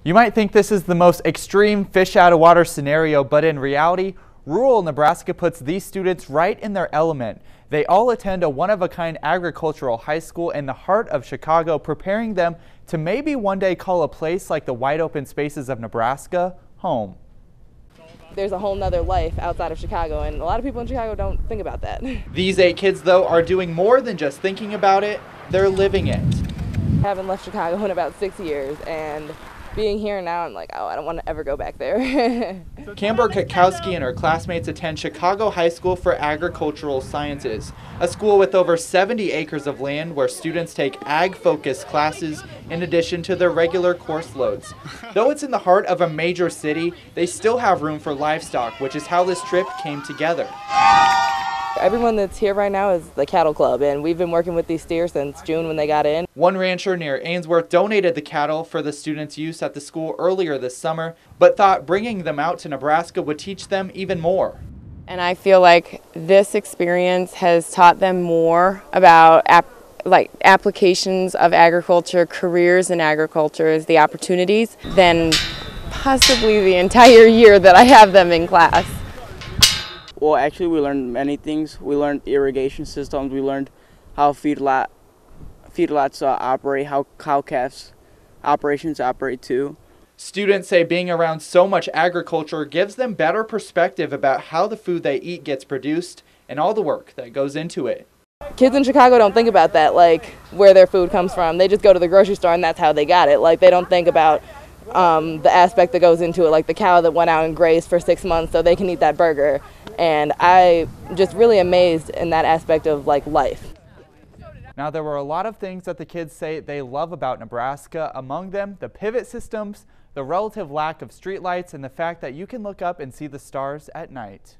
You might think this is the most extreme fish out of water scenario, but in reality, rural Nebraska puts these students right in their element. They all attend a one-of-a-kind agricultural high school in the heart of Chicago, preparing them to maybe one day call a place like the wide open spaces of Nebraska home. There's a whole nother life outside of Chicago, and a lot of people in Chicago don't think about that. These 8 kids, though, are doing more than just thinking about it. They're living it. I haven't left Chicago in about 6 years, and being here now, I'm like, oh, I don't want to ever go back there. Camber Kutkowski and her classmates attend Chicago High School for Agricultural Sciences, a school with over 70 acres of land where students take ag-focused classes in addition to their regular course loads. Though it's in the heart of a major city, they still have room for livestock, which is how this trip came together. Everyone that's here right now is the cattle club, and we've been working with these steers since June when they got in. One rancher near Ainsworth donated the cattle for the students' use at the school earlier this summer, but thought bringing them out to Nebraska would teach them even more. And I feel like this experience has taught them more about applications of agriculture, careers in agriculture, the opportunities, than possibly the entire year that I have them in class. Well, actually, we learned many things. We learned irrigation systems. We learned how feedlots operate, how cow-calf operations operate too. Students say being around so much agriculture gives them better perspective about how the food they eat gets produced and all the work that goes into it. Kids in Chicago don't think about that, like where their food comes from. They just go to the grocery store and that's how they got it. Like, they don't think about the aspect that goes into it, like the cow that went out and grazed for 6 months so they can eat that burger. And I'm just really amazed in that aspect of life. Now, there were a lot of things that the kids say they love about Nebraska. Among them, the pivot systems, the relative lack of streetlights, and the fact that you can look up and see the stars at night.